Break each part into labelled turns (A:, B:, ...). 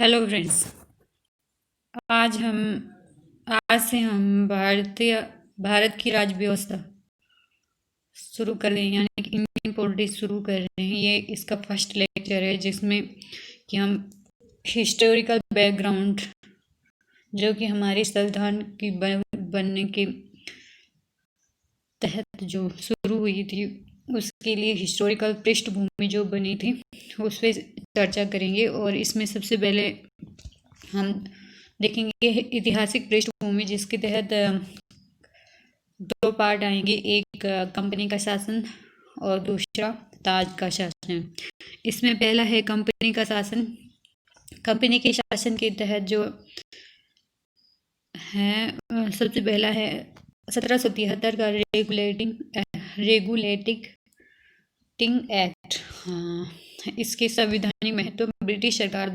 A: Hello friends. आज हम आज से हम भारत की राज्य व्यवस्था शुरू कर रहे हैं, यानी कि इंडियन पॉलिटिक्स शुरू कर रहे हैं। ये इसका फर्स्ट लेक्चर है जिसमें कि हम हिस्टोरिकल बैकग्राउंड, जो कि हमारी संविधान की बनने के तहत जो शुरू हुई थी, उसके लिए हिस्टोरिकल पृष्ठभूमि जो बनी थी उस पर चर्चा करेंगे। और इसमें सबसे पहले हम देखेंगे ऐतिहासिक पृष्ठभूमि, जिसके तहत दो पार्ट आएंगे। एक कंपनी का शासन और दूसरा ताज का शासन। इसमें पहला है कंपनी का शासन। कंपनी के शासन के तहत जो है सबसे पहला है 1773 का रेगुलेटिंग एक्ट। हाँ, इसके संवैधानिक महत्व ब्रिटिश सरकार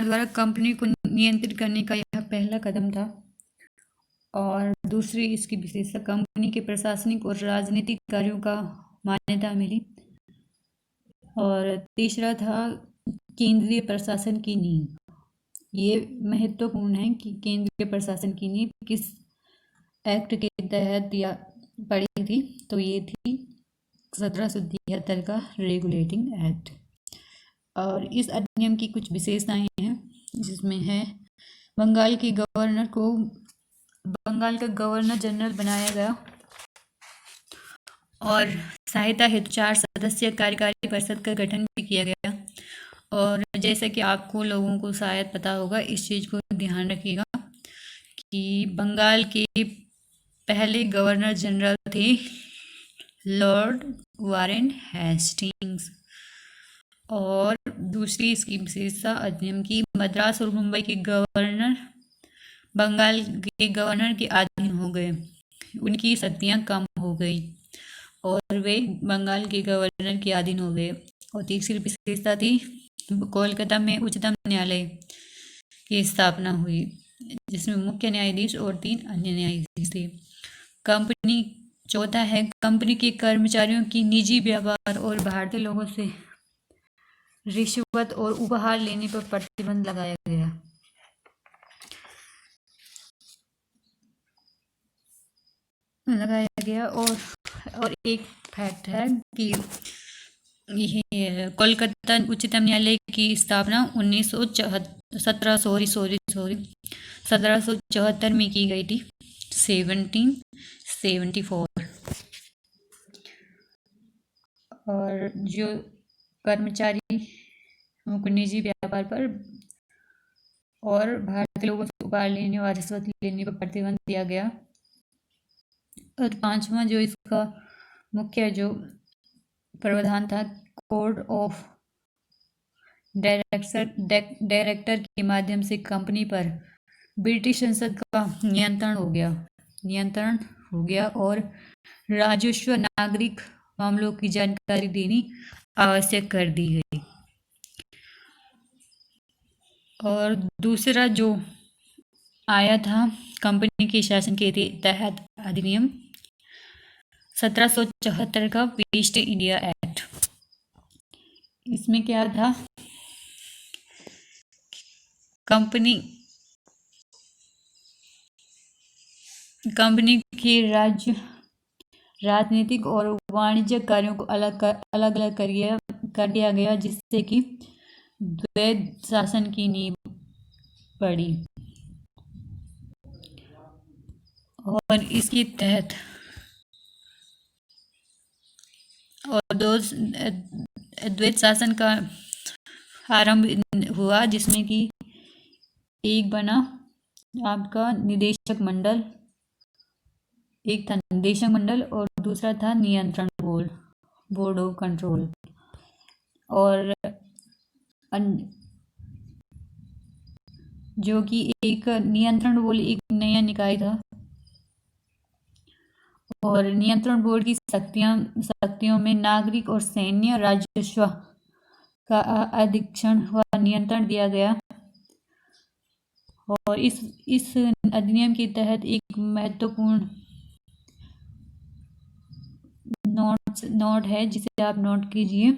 A: द्वारा कंपनी को नियंत्रित करने का यह पहला कदम था। और दूसरी इसकी विशेषता, कंपनी के प्रशासनिक और राजनीतिक कार्यों का मान्यता मिली। और तीसरा था केंद्रीय प्रशासन की नींव। ये महत्वपूर्ण है कि केंद्रीय प्रशासन की नींव किस एक्ट के तहत या पड़ी थी, तो ये थी 1773 का रेगुलेटिंग एक्ट। और इस अधिनियम की कुछ विशेषताएं हैं, जिसमें है बंगाल का गवर्नर जनरल बनाया गया। और सहायता हेतु 4 सदस्यीय कार्यकारी परिषद का गठन भी किया गया। और जैसा कि आपको लोगों को शायद पता होगा, इस चीज़ को ध्यान रखिएगा कि बंगाल के पहले गवर्नर जनरल थे लॉर्ड वारेन हेस्टिंग्स। और दूसरी इसकी विशेषता अधिनियम की, मद्रास और मुंबई के गवर्नर बंगाल के गवर्नर के अधीन हो गए, उनकी शक्तियाँ कम हो गई और वे बंगाल के गवर्नर के अधीन हो गए। और तीसरी विशेषता थी, कोलकाता में उच्चतम न्यायालय की स्थापना हुई, जिसमें मुख्य न्यायाधीश और 3 अन्य न्यायाधीश थे। चौथा है कंपनी के कर्मचारियों की निजी व्यापार और भारतीय लोगों से रिश्वत और उपहार लेने पर प्रतिबंध लगाया गया। और एक फैक्ट है कि ये कोलकाता उच्चतम न्यायालय की स्थापना 1774 में की गई थी, 1774। और जो कर्मचारी निजी व्यापार पर और भारतीय लोगों से उपहार लेने और रिश्वत लेने पर प्रतिबंध दिया गया। और 5वां जो इसका मुख्य जो प्रावधान था, कोड ऑफ डायरेक्टर के माध्यम से कंपनी पर ब्रिटिश संसद का नियंत्रण हो गया और राजस्व नागरिक मामलों की जानकारी देनी आवश्यक कर दी गई। और दूसरा जो आया था कंपनी के शासन के तहत अधिनियम 1774 का ईस्ट इंडिया एक्ट। इसमें क्या था, कंपनी के राजनीतिक और वाणिज्यिक कार्यों को अलग अलग कर दिया गया, जिससे कि द्वैध शासन की नींव पड़ी। और इसके तहत और द्वैध शासन का आरंभ हुआ, जिसमें कि एक बना आपका निदेशक मंडल, एक था निदेशक मंडल और दूसरा था नियंत्रण बोर्ड ऑफ कंट्रोल। और जो कि एक नियंत्रण बोर्ड एक नया निकाय था। और नियंत्रण बोर्ड की शक्तियों में नागरिक और सैन्य राजस्व का अधीक्षण व नियंत्रण दिया गया। और इस अधिनियम के तहत एक महत्वपूर्ण नोट है, जिसे आप नोट कीजिए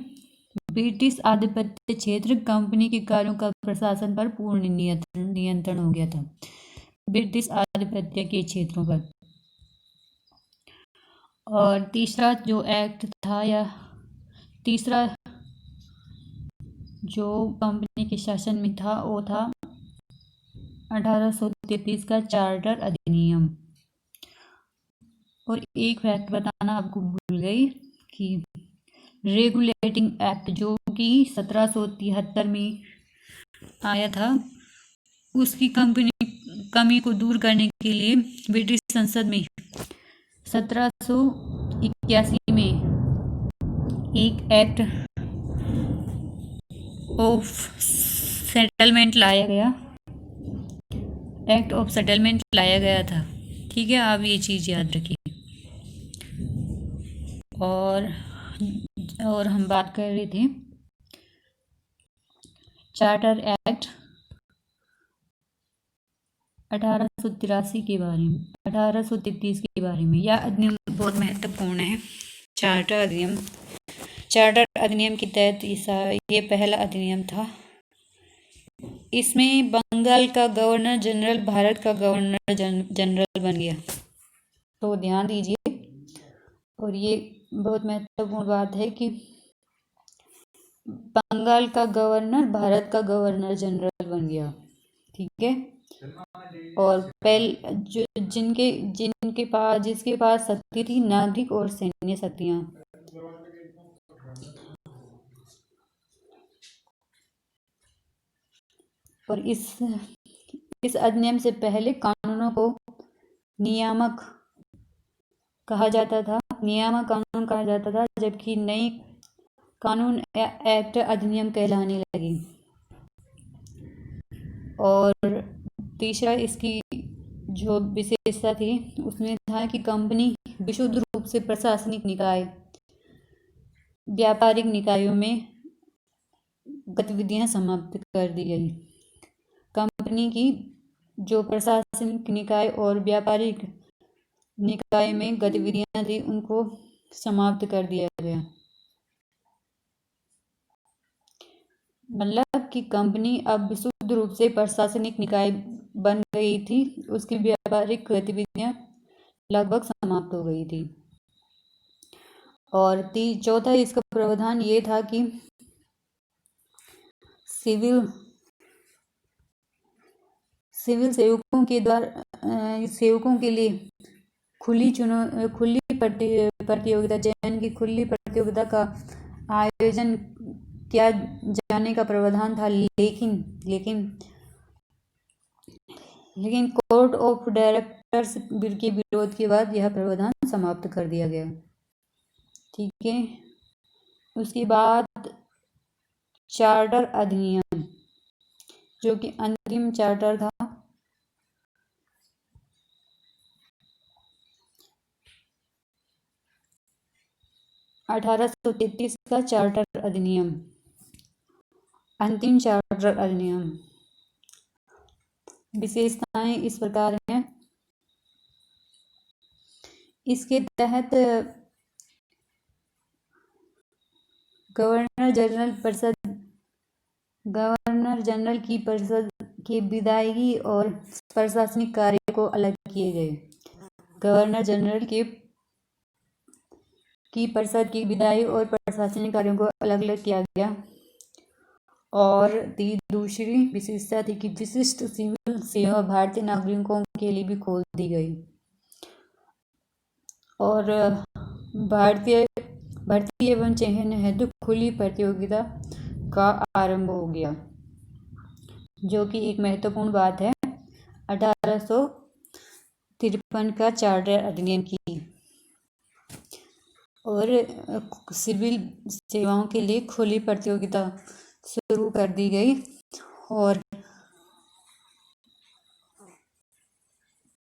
A: ब्रिटिश आधिपत्य क्षेत्र कंपनी के कार्यों का प्रशासन पर पूर्ण नियंत्रण हो गया था, ब्रिटिश आधिपत्य के क्षेत्रों पर। और तीसरा जो एक्ट था, या तीसरा जो कंपनी के शासन में था, वो था 1833 का चार्टर अधिनियम। और एक फैक्ट बताना आपको भूल गई कि रेगुलेटिंग एक्ट जो कि 1773 में आया था, उसकी कमी को दूर करने के लिए ब्रिटिश संसद में 1781 में एक एक्ट ऑफ सेटलमेंट लाया गया, एक्ट ऑफ सेटलमेंट लाया गया था। ठीक है, आप ये चीज़ याद रखिए। और हम बात कर रहे थे चार्टर एक्ट 1883 के बारे में, 1833 के बारे में। यह अधिनियम बहुत महत्वपूर्ण है। चार्टर अधिनियम के तहत ये पहला अधिनियम था। इसमें बंगाल का गवर्नर जनरल भारत का गवर्नर जनरल बन गया, तो ध्यान दीजिए। और ये बहुत महत्वपूर्ण बात है कि बंगाल का गवर्नर भारत का गवर्नर जनरल बन गया। ठीक है। और जिसके पास शक्ति थी, नागरिक और सैन्य शक्तियां। और इस अधिनियम से पहले कानूनों को नियामक कानून कहा जाता था, जबकि नई कानून एक्ट अधिनियम कहलाने लगी। और तीसरा इसकी जो विशेषता थी उसमें था कि कंपनी विशुद्ध रूप से प्रशासनिक निकाय, व्यापारिक निकायों में गतिविधियां समाप्त कर दी गई। कंपनी की जो प्रशासनिक निकाय और व्यापारिक निकाय में गतिविधियां थी, उनको समाप्त कर दिया गया। मतलब कि कंपनी अब विशुद्ध रूप से प्रशासनिक निकाय बन गई थी, उसकी व्यापारिक गतिविधियां लगभग समाप्त हो गई थी। और चौथा इसका प्रावधान ये था कि सिविल सेवकों के लिए खुली प्रतियोगिता, चयन की खुली प्रतियोगिता का आयोजन किया जाने का प्रावधान था, लेकिन कोर्ट ऑफ डायरेक्टर्स के विरोध के बाद यह प्रावधान समाप्त कर दिया गया। ठीक है। उसके बाद चार्टर अधिनियम, जो कि अंतिम चार्टर था, 1833 का चार्टर अधिनियम, अंतिम चार्टर अधिनियम। विशेषताएं इस प्रकार हैं। इसके तहत गवर्नर जनरल की परिषद की विदायगी और प्रशासनिक कार्य को अलग किए गए। गवर्नर जनरल की परिषद की विदाई और प्रशासनिक कार्यों को अलग अलग किया गया। और दूसरी विशेषता थी कि विशिष्ट सिविल सेवा भारतीय नागरिकों के लिए भी खोल दी गई। और भारतीय भर्ती एवं चयन हेतु खुली प्रतियोगिता का आरंभ हो गया, जो कि एक महत्वपूर्ण बात है 1853 का चार्टर अधिनियम की। और सिविल सेवाओं के लिए खुली प्रतियोगिता शुरू कर दी गई।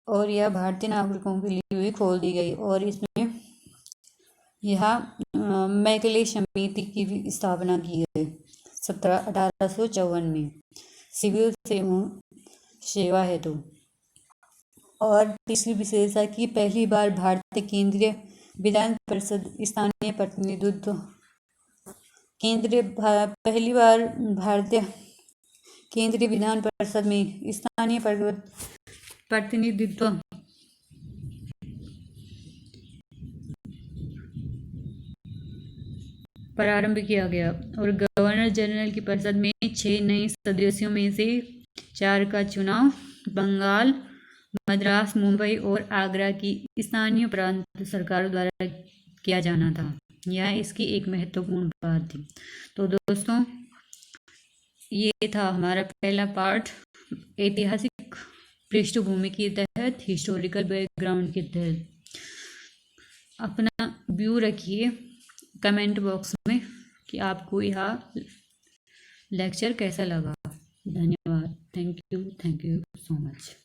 A: और यह भारतीय नागरिकों के लिए भी खोल दी गई। और इसमें यह मैकले समिति की भी स्थापना की गई 1854 में सिविल सेवा हेतु। और तीसरी विशेषता की पहली बार भारतीय केंद्रीय विधान परिषद स्थानीय प्रतिनिधित्व पहली बार भारतीय केंद्रीय विधान परिषद में स्थानीय प्रतिनिधित्व प्रारंभ किया गया और गवर्नर जनरल की परिषद में 6 नए सदस्यों में से 4 का चुनाव बंगाल, मद्रास, मुंबई और आगरा की स्थानीय प्रांत सरकारों द्वारा किया जाना था। यह इसकी एक महत्वपूर्ण बात थी। तो दोस्तों, ये था हमारा पहला पार्ट ऐतिहासिक पृष्ठभूमि के तहत, हिस्टोरिकल बैकग्राउंड के तहत। अपना व्यू रखिए कमेंट बॉक्स में कि आपको यह लेक्चर कैसा लगा। धन्यवाद। Thank you so much.